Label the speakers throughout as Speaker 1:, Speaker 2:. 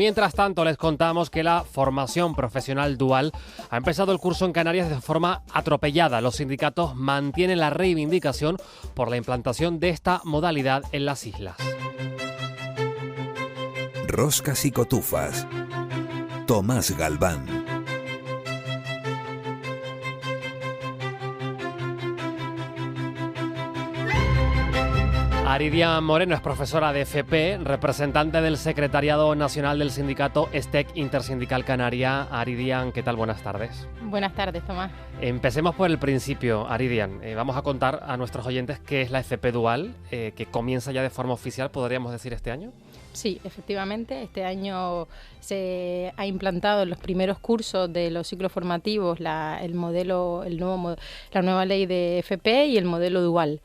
Speaker 1: Mientras tanto, les contamos que la formación profesional dual ha empezado el curso en Canarias de forma atropellada. Los sindicatos mantienen la reivindicación por la implantación de esta modalidad en las islas.
Speaker 2: Roscas y cotufas. Tomás Galván.
Speaker 1: Aridian Moreno es profesora de FP, representante del Secretariado Nacional del Sindicato STEC Intersindical Canaria. Aridian, ¿qué tal? Buenas tardes.
Speaker 3: Buenas tardes, Tomás.
Speaker 1: Empecemos por el principio, Aridian. Vamos a contar a nuestros oyentes qué es la FP Dual, que comienza ya de forma oficial, podríamos decir, este año.
Speaker 3: Sí, efectivamente, este año se ha implantado en los primeros cursos de los ciclos formativos la nueva ley de FP y el modelo dual.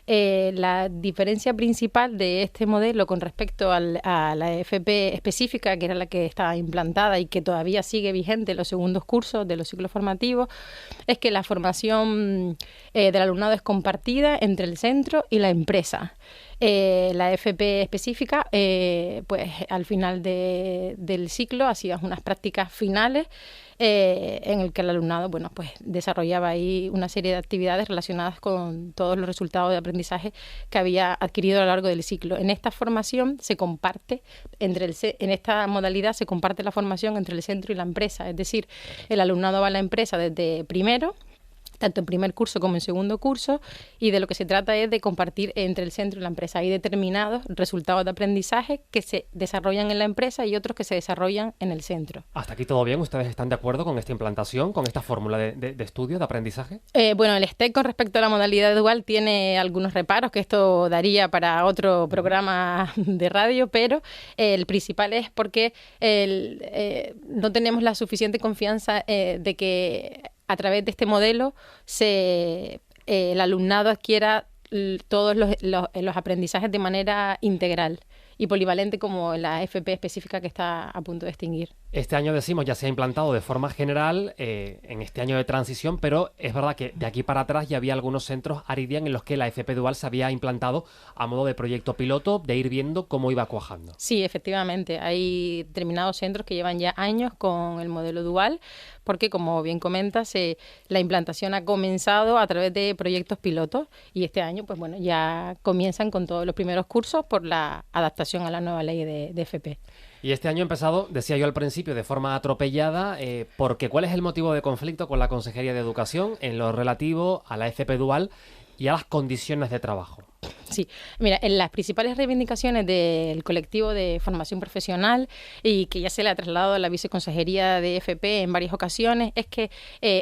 Speaker 3: La diferencia principal de este modelo con respecto a la FP específica, que era la que estaba implantada y que todavía sigue vigente en los segundos cursos de los ciclos formativos, es que la formación del alumnado es compartida entre el centro y la empresa. La FP específica, pues al final del ciclo hacías unas prácticas finales en el que el alumnado, bueno, pues desarrollaba ahí una serie de actividades relacionadas con todos los resultados de aprendizaje que había adquirido a lo largo del ciclo. En esta formación se comparte en esta modalidad se comparte la formación entre el centro y la empresa, es decir, el alumnado va a la empresa desde primero, tanto en primer curso como en segundo curso, y de lo que se trata es de compartir entre el centro y la empresa. Hay determinados resultados de aprendizaje que se desarrollan en la empresa y otros que se desarrollan en el centro.
Speaker 1: ¿Hasta aquí todo bien? ¿Ustedes están de acuerdo con esta implantación, con esta fórmula de estudio, de aprendizaje?
Speaker 3: Bueno, el STEC con respecto a la modalidad dual tiene algunos reparos, que esto daría para otro programa de radio, pero el principal es porque no tenemos la suficiente confianza de que a través de este modelo el alumnado adquiera todos los aprendizajes de manera integral y polivalente como en la FP específica que está a punto de extinguir.
Speaker 1: Este año, decimos, ya se ha implantado de forma general en este año de transición, pero es verdad que de aquí para atrás ya había algunos centros, Aridian, en los que la FP Dual se había implantado a modo de proyecto piloto, de ir viendo cómo iba cuajando.
Speaker 3: Sí, efectivamente. Hay determinados centros que llevan ya años con el modelo dual, porque, como bien comentas, la implantación ha comenzado a través de proyectos pilotos y este año, pues bueno, ya comienzan con todos los primeros cursos por la adaptación a la nueva ley de FP.
Speaker 1: Y este año ha empezado, decía yo al principio, de forma atropellada, porque ¿cuál es el motivo de conflicto con la Consejería de Educación en lo relativo a la FP Dual y a las condiciones de trabajo?
Speaker 3: Sí, mira, en las principales reivindicaciones del colectivo de formación profesional y que ya se le ha trasladado a la viceconsejería de FP en varias ocasiones es que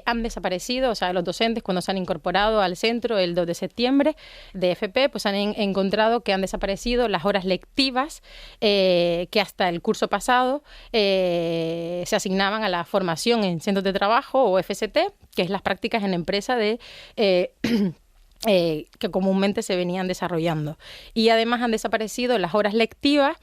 Speaker 3: han desaparecido, o sea, los docentes cuando se han incorporado al centro el 2 de septiembre de FP, pues han encontrado que han desaparecido las horas lectivas que hasta el curso pasado se asignaban a la formación en centros de trabajo o FST, que es las prácticas en empresa que comúnmente se venían desarrollando. Y además han desaparecido las horas lectivas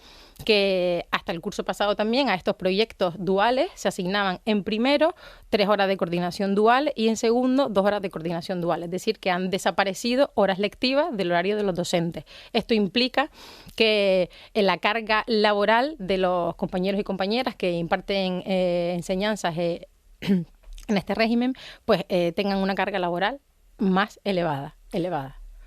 Speaker 3: que hasta el curso pasado también a estos proyectos duales se asignaban en primero 3 horas de coordinación dual y en segundo 2 horas de coordinación dual. Es decir, que han desaparecido horas lectivas del horario de los docentes. Esto implica que en la carga laboral de los compañeros y compañeras que imparten enseñanzas en este régimen, pues tengan una carga laboral más elevada.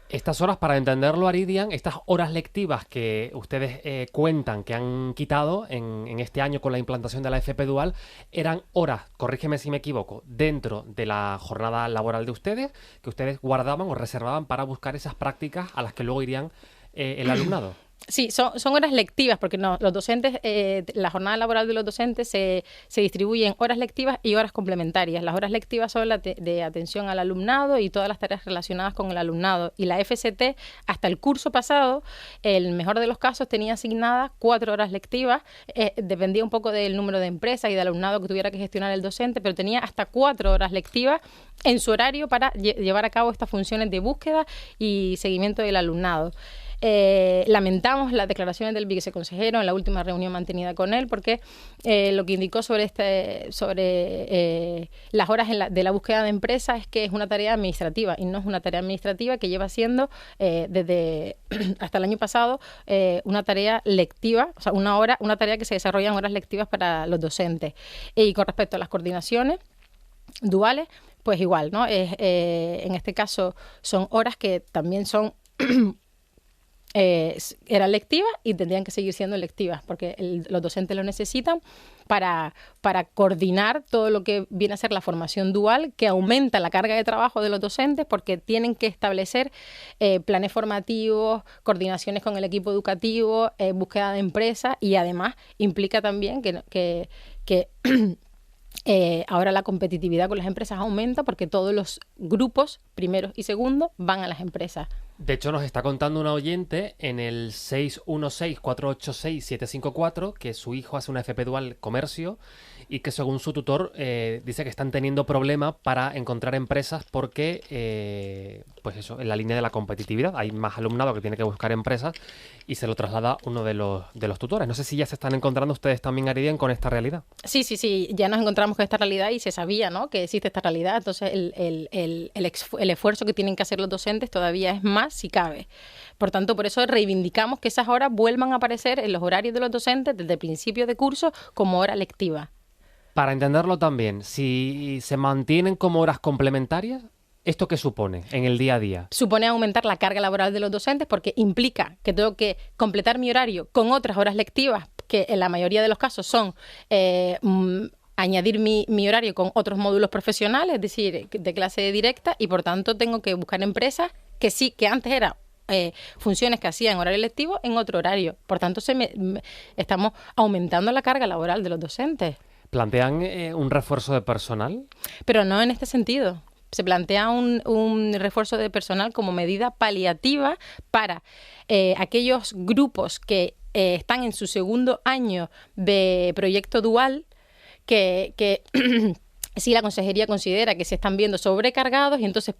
Speaker 1: Estas horas, para entenderlo, Aridian, estas horas lectivas que ustedes cuentan que han quitado en este año con la implantación de la FP Dual, eran horas, corrígeme si me equivoco, dentro de la jornada laboral de ustedes, que ustedes guardaban o reservaban para buscar esas prácticas a las que luego irían el alumnado.
Speaker 3: Sí, son horas lectivas, porque no, los docentes, la jornada laboral de los docentes se distribuye en horas lectivas y horas complementarias. Las horas lectivas son de atención al alumnado y todas las tareas relacionadas con el alumnado. Y la FST, hasta el curso pasado, el mejor de los casos, tenía asignadas 4 horas lectivas. Dependía un poco del número de empresas y de alumnado que tuviera que gestionar el docente, pero tenía hasta 4 horas lectivas en su horario para llevar a cabo estas funciones de búsqueda y seguimiento del alumnado. lamentamos las declaraciones del viceconsejero en la última reunión mantenida con él, porque lo que indicó sobre las horas de la búsqueda de empresas es que es una tarea administrativa y no es una tarea administrativa que lleva siendo desde hasta el año pasado una tarea lectiva, o sea, una tarea que se desarrolla en horas lectivas para los docentes. Y con respecto a las coordinaciones duales, pues igual, ¿no? En este caso son horas que también son eran lectivas y tendrían que seguir siendo lectivas, porque los docentes lo necesitan para coordinar todo lo que viene a ser la formación dual, que aumenta la carga de trabajo de los docentes, porque tienen que establecer planes formativos, coordinaciones con el equipo educativo, búsqueda de empresas, y además implica también que ahora la competitividad con las empresas aumenta, porque todos los grupos, primeros y segundos, van a las empresas.
Speaker 1: De hecho, nos está contando una oyente en el 616-486-754 que su hijo hace una FP Dual Comercio y que según su tutor dice que están teniendo problemas para encontrar empresas porque, pues eso, en la línea de la competitividad hay más alumnado que tiene que buscar empresas y se lo traslada uno de los tutores. No sé si ya se están encontrando ustedes también, Aridian, con esta realidad.
Speaker 3: Sí, ya nos encontramos con esta realidad y se sabía, ¿no?, que existe esta realidad. Entonces, el esfuerzo que tienen que hacer los docentes todavía es más si cabe. Por tanto, por eso reivindicamos que esas horas vuelvan a aparecer en los horarios de los docentes desde el principio de curso como hora lectiva.
Speaker 1: Para entenderlo también, si se mantienen como horas complementarias, ¿esto qué supone en el día a día? Supone
Speaker 3: aumentar la carga laboral de los docentes, porque implica que tengo que completar mi horario con otras horas lectivas, que en la mayoría de los casos son añadir mi horario con otros módulos profesionales, es decir, de clase directa, y por tanto tengo que buscar empresas que antes era funciones que hacía en horario lectivo en otro horario. Por tanto, estamos aumentando la carga laboral de los docentes.
Speaker 1: ¿Plantean un refuerzo de personal?
Speaker 3: Pero no en este sentido. Se plantea un refuerzo de personal como medida paliativa para aquellos grupos que están en su segundo año de proyecto dual, que si la consejería considera que se están viendo sobrecargados, y entonces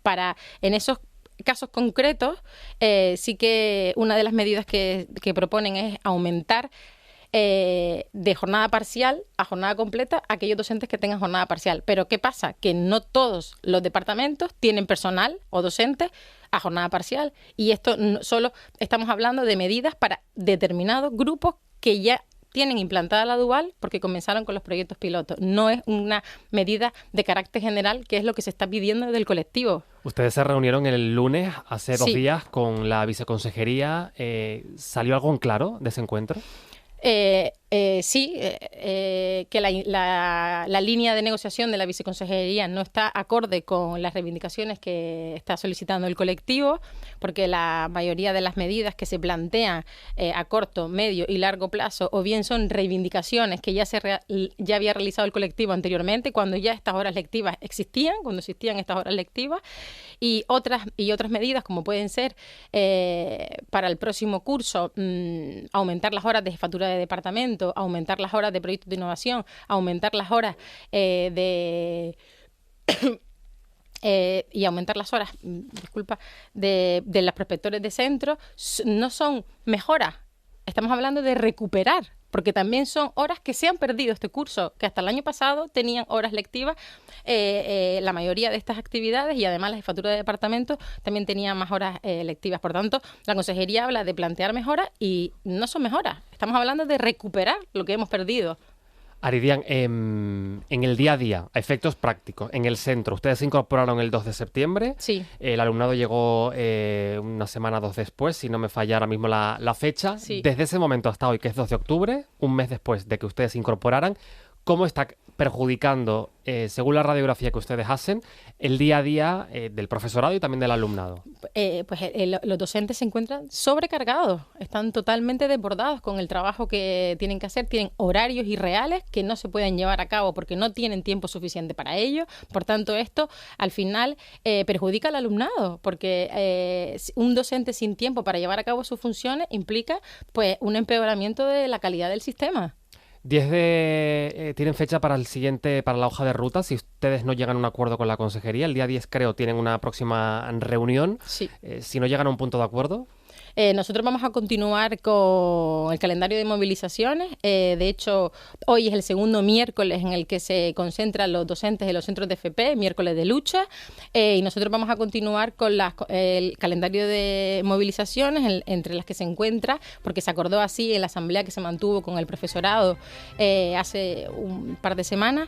Speaker 3: en esos casos concretos sí que una de las medidas que proponen es aumentar de jornada parcial a jornada completa a aquellos docentes que tengan jornada parcial. Pero ¿qué pasa? Que no todos los departamentos tienen personal o docentes a jornada parcial, y esto solo estamos hablando de medidas para determinados grupos que ya tienen implantada la dual porque comenzaron con los proyectos pilotos. No es una medida de carácter general, que es lo que se está pidiendo del colectivo.
Speaker 1: Ustedes se reunieron el lunes, hace 2 días, con la viceconsejería. ¿Salió algo en claro de ese encuentro?
Speaker 3: Sí, que la línea de negociación de la viceconsejería no está acorde con las reivindicaciones que está solicitando el colectivo, porque la mayoría de las medidas que se plantean a corto, medio y largo plazo o bien son reivindicaciones que ya había realizado el colectivo anteriormente, cuando ya estas horas lectivas existían, cuando existían estas horas lectivas, y otras medidas como pueden ser para el próximo curso aumentar las horas de jefatura de departamento, aumentar las horas de proyectos de innovación, aumentar las horas y aumentar las horas, de los prospectores de centro, no son mejoras. Estamos hablando de recuperar, porque también son horas que se han perdido este curso, que hasta el año pasado tenían horas lectivas, la mayoría de estas actividades, y además la jefatura de departamento también tenía más horas lectivas. Por tanto, la consejería habla de plantear mejoras y no son mejoras. Estamos hablando de recuperar lo que hemos perdido.
Speaker 1: Aridian, en el día a día, a efectos prácticos, en el centro, ustedes se incorporaron el 2 de septiembre.
Speaker 3: Sí.
Speaker 1: El alumnado llegó una semana o 2 después, si no me falla ahora mismo la fecha.
Speaker 3: Sí.
Speaker 1: Desde ese momento hasta hoy, que es 2 de octubre, un mes después de que ustedes se incorporaran, ¿cómo está perjudicando, según la radiografía que ustedes hacen, el día a día del profesorado y también del alumnado?
Speaker 3: Los docentes se encuentran sobrecargados, están totalmente desbordados con el trabajo que tienen que hacer, tienen horarios irreales que no se pueden llevar a cabo porque no tienen tiempo suficiente para ello. Por tanto, esto al final perjudica al alumnado, porque un docente sin tiempo para llevar a cabo sus funciones implica pues un empeoramiento de la calidad del sistema.
Speaker 1: Tienen fecha para la hoja de ruta, si ustedes no llegan a un acuerdo con la consejería. El día 10, creo, tienen una próxima reunión.
Speaker 3: Sí.
Speaker 1: Si no llegan a un punto de acuerdo.
Speaker 3: Nosotros vamos a continuar con el calendario de movilizaciones. De hecho, hoy es el segundo miércoles en el que se concentran los docentes de los centros de FP, miércoles de lucha, y nosotros vamos a continuar con el calendario de movilizaciones entre las que se encuentra, porque se acordó así en la asamblea que se mantuvo con el profesorado hace un par de semanas,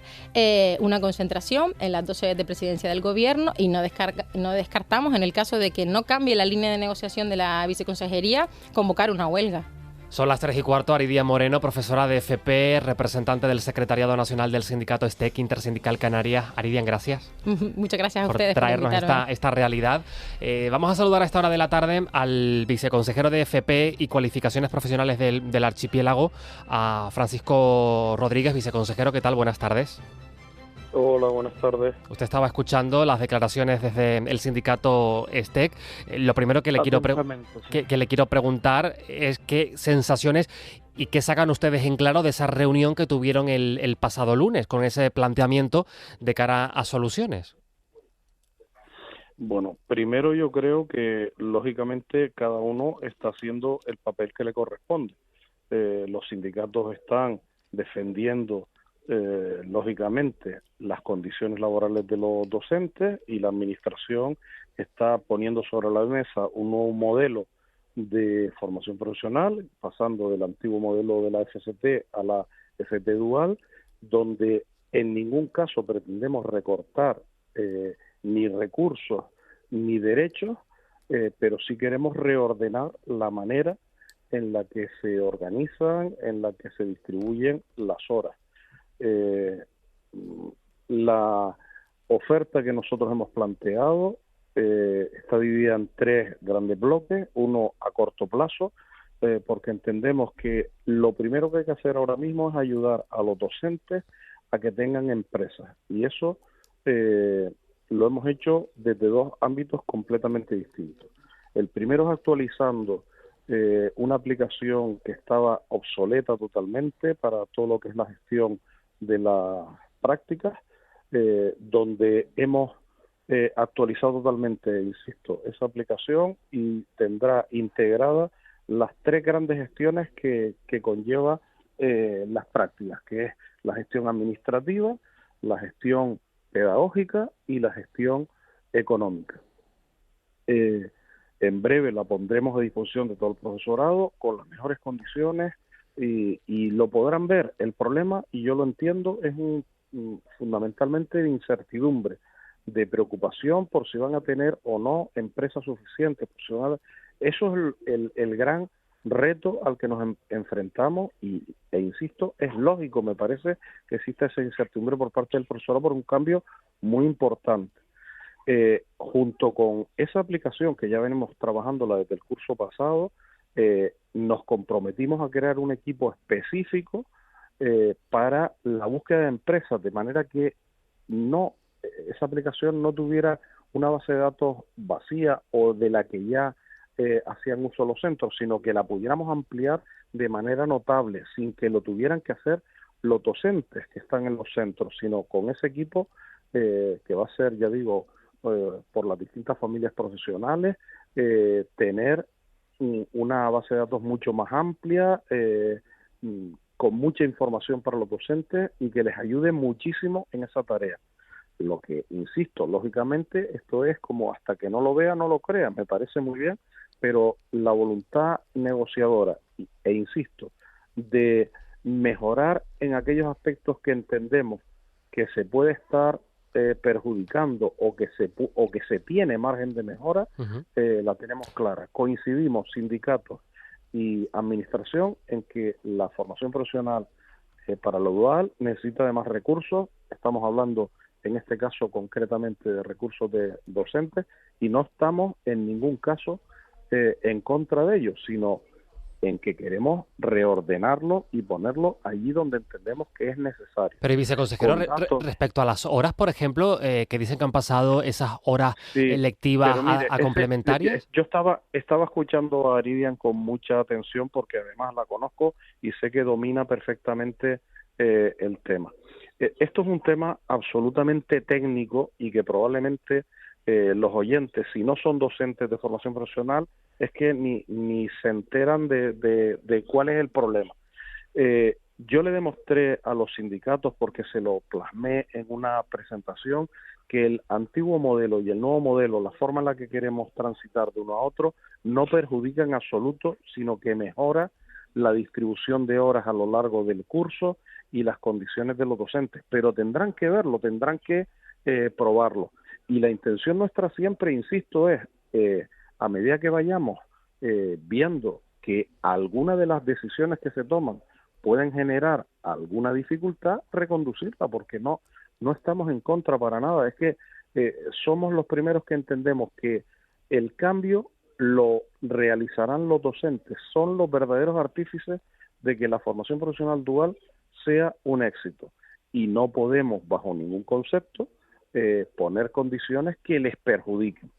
Speaker 3: una concentración en las 2 sedes de presidencia del gobierno, y no descartamos, en el caso de que no cambie la línea de negociación de la viceconsejería, convocar una huelga.
Speaker 1: Son las 3:15. Aridia Moreno, profesora de FP, representante del Secretariado Nacional del Sindicato STEC Intersindical Canarias. Aridian, gracias.
Speaker 3: Muchas gracias a
Speaker 1: por
Speaker 3: ustedes
Speaker 1: traernos esta realidad. Vamos a saludar a esta hora de la tarde al viceconsejero de FP y Cualificaciones Profesionales del Archipiélago, a Francisco Rodríguez. Viceconsejero, ¿qué tal? Buenas tardes.
Speaker 4: Hola, buenas tardes.
Speaker 1: Usted estaba escuchando las declaraciones desde el sindicato STEC. Lo primero que le quiero preguntar es qué sensaciones y qué sacan ustedes en claro de esa reunión que tuvieron el pasado lunes con ese planteamiento de cara a soluciones.
Speaker 4: Bueno, primero yo creo que lógicamente cada uno está haciendo el papel que le corresponde. Los sindicatos están defendiendo lógicamente las condiciones laborales de los docentes, y la administración está poniendo sobre la mesa un nuevo modelo de formación profesional, pasando del antiguo modelo de la FCT a la FP dual, donde en ningún caso pretendemos recortar ni recursos ni derechos, pero sí queremos reordenar la manera en la que se organizan, en la que se distribuyen las horas. La oferta que nosotros hemos planteado está dividida en 3 grandes bloques. Uno a corto plazo, porque entendemos que lo primero que hay que hacer ahora mismo es ayudar a los docentes a que tengan empresas, y eso lo hemos hecho desde 2 ámbitos completamente distintos. El primero es actualizando una aplicación que estaba obsoleta totalmente para todo lo que es la gestión de las prácticas, donde hemos actualizado totalmente, insisto, esa aplicación, y tendrá integrada las 3 grandes gestiones que conlleva las prácticas, que es la gestión administrativa, la gestión pedagógica y la gestión económica. En breve la pondremos a disposición de todo el profesorado con las mejores condiciones, y lo podrán ver. El problema, y yo lo entiendo, es fundamentalmente de incertidumbre, de preocupación por si van a tener o no empresas suficientes. Eso es el gran reto al que nos enfrentamos, e insisto, es lógico, me parece que existe esa incertidumbre por parte del profesorado por un cambio muy importante. Junto con esa aplicación que ya venimos trabajándola desde el curso pasado, nos comprometimos a crear un equipo específico para la búsqueda de empresas, de manera que esa aplicación no tuviera una base de datos vacía o de la que ya hacían uso los centros, sino que la pudiéramos ampliar de manera notable, sin que lo tuvieran que hacer los docentes que están en los centros, sino con ese equipo que va a ser, ya digo, por las distintas familias profesionales, tener una base de datos mucho más amplia, con mucha información para los docentes, y que les ayude muchísimo en esa tarea. Lo que, insisto, lógicamente, esto es como hasta que no lo vea, no lo crea. Me parece muy bien, pero la voluntad negociadora, e insisto, de mejorar en aquellos aspectos que entendemos que se puede estar perjudicando o que se tiene margen de mejora, la tenemos clara. Coincidimos sindicatos y administración en que la formación profesional para lo dual necesita de más recursos. Estamos hablando en este caso concretamente de recursos de docentes, y no estamos en ningún caso en contra de ellos, sino en que queremos reordenarlo y ponerlo allí donde entendemos que es necesario.
Speaker 1: Pero, viceconsejero, respecto a las horas, por ejemplo, que dicen que han pasado esas horas lectivas a complementarias.
Speaker 4: Yo estaba escuchando a Aridian con mucha atención, porque además la conozco y sé que domina perfectamente el tema. Esto es un tema absolutamente técnico, y que probablemente los oyentes, si no son docentes de formación profesional, es que ni se enteran de cuál es el problema. Yo le demostré a los sindicatos, porque se lo plasmé en una presentación, que el antiguo modelo y el nuevo modelo, la forma en la que queremos transitar de uno a otro, no perjudica en absoluto, sino que mejora la distribución de horas a lo largo del curso y las condiciones de los docentes, pero tendrán que verlo, tendrán que probarlo. Y la intención nuestra siempre, insisto, es, a medida que vayamos viendo que alguna de las decisiones que se toman pueden generar alguna dificultad, reconducirla, porque no estamos en contra para nada. Es que somos los primeros que entendemos que el cambio lo realizarán los docentes, son los verdaderos artífices de que la formación profesional dual sea un éxito, y no podemos bajo ningún concepto poner condiciones que les perjudiquen.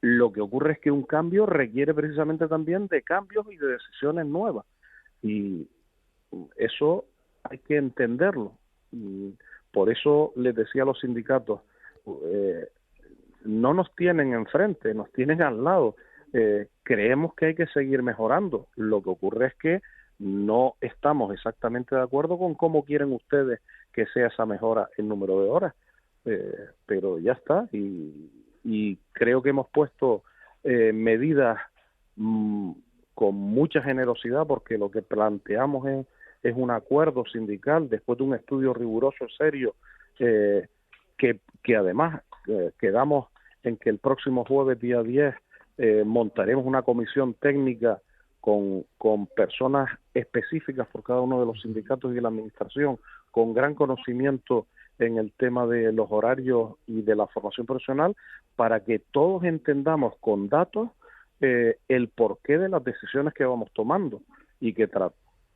Speaker 4: Lo que ocurre es que un cambio requiere precisamente también de cambios y de decisiones nuevas, y eso hay que entenderlo. Por eso les decía a los sindicatos, no nos tienen enfrente, nos tienen al lado. Creemos que hay que seguir mejorando. Lo que ocurre es que no estamos exactamente de acuerdo con cómo quieren ustedes que sea esa mejora en número de horas, pero ya está, y creo que hemos puesto medidas con mucha generosidad, porque lo que planteamos es un acuerdo sindical después de un estudio riguroso, serio, que además quedamos en que el próximo jueves, día 10, montaremos una comisión técnica con personas específicas por cada uno de los sindicatos y de la administración, con gran conocimiento en el tema de los horarios y de la formación profesional, para que todos entendamos con datos el porqué de las decisiones que vamos tomando, y que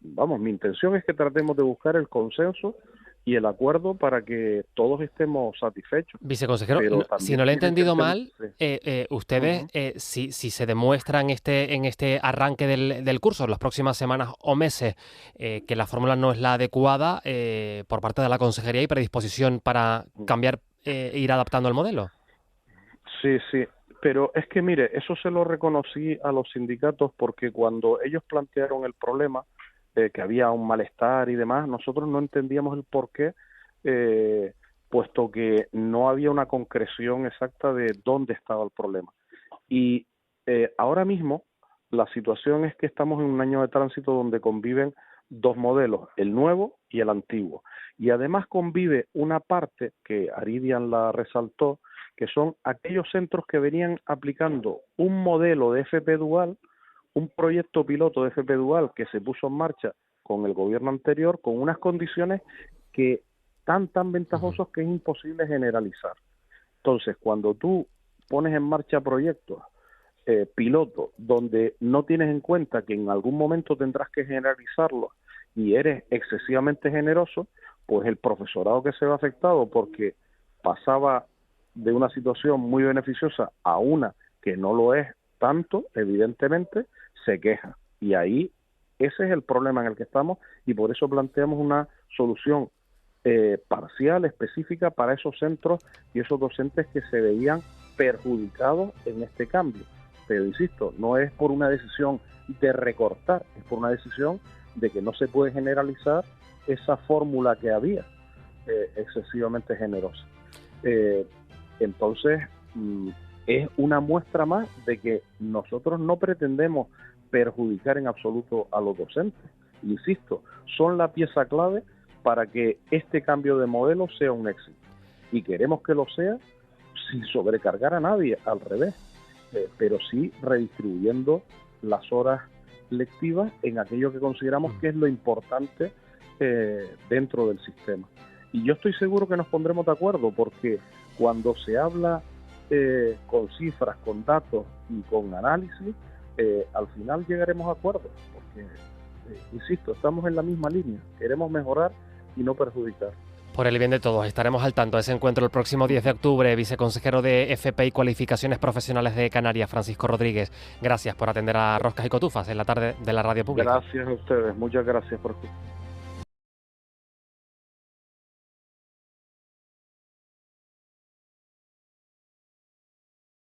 Speaker 4: mi intención es que tratemos de buscar el consenso y el acuerdo para que todos estemos satisfechos.
Speaker 1: Viceconsejero, si no le he entendido mal, ustedes, si se demuestra en este arranque del curso, en las próximas semanas o meses, que la fórmula no es la adecuada, por parte de la Consejería, ¿hay predisposición para cambiar e ir adaptando el modelo?
Speaker 4: Sí, pero es que mire, eso se lo reconocí a los sindicatos, porque cuando ellos plantearon el problema, que había un malestar y demás, nosotros no entendíamos el porqué, puesto que no había una concreción exacta de dónde estaba el problema. Y ahora mismo la situación es que estamos en un año de tránsito donde conviven dos modelos, el nuevo y el antiguo. Y además convive una parte que Aridian la resaltó, que son aquellos centros que venían aplicando un modelo de FP dual, un proyecto piloto de FP dual que se puso en marcha con el gobierno anterior, con unas condiciones que tan ventajosos que es imposible generalizar. Entonces, cuando tú pones en marcha proyectos piloto, donde no tienes en cuenta que en algún momento tendrás que generalizarlos y eres excesivamente generoso, pues el profesorado que se ve afectado porque pasaba de una situación muy beneficiosa a una que no lo es tanto, evidentemente, se queja. Y ahí ese es el problema en el que estamos, y por eso planteamos una solución parcial, específica para esos centros y esos docentes que se veían perjudicados en este cambio. Pero insisto, no es por una decisión de recortar, es por una decisión de que no se puede generalizar esa fórmula que había, excesivamente generosa. Entonces, es una muestra más de que nosotros no pretendemos perjudicar en absoluto a los docentes. Insisto, son la pieza clave para que este cambio de modelo sea un éxito. Y queremos que lo sea sin sobrecargar a nadie, al revés, pero sí redistribuyendo las horas lectivas en aquello que consideramos que es lo importante dentro del sistema. Y yo estoy seguro que nos pondremos de acuerdo, porque cuando se habla con cifras, con datos y con análisis, al final llegaremos a acuerdos, porque, insisto, estamos en la misma línea, queremos mejorar y no perjudicar.
Speaker 1: Por el bien de todos, estaremos al tanto de ese encuentro el próximo 10 de octubre. Viceconsejero de FP y Cualificaciones Profesionales de Canarias, Francisco Rodríguez, gracias por atender a Roscas y Cotufas en la tarde de la radio pública.
Speaker 4: Gracias a ustedes, muchas gracias por escuchar.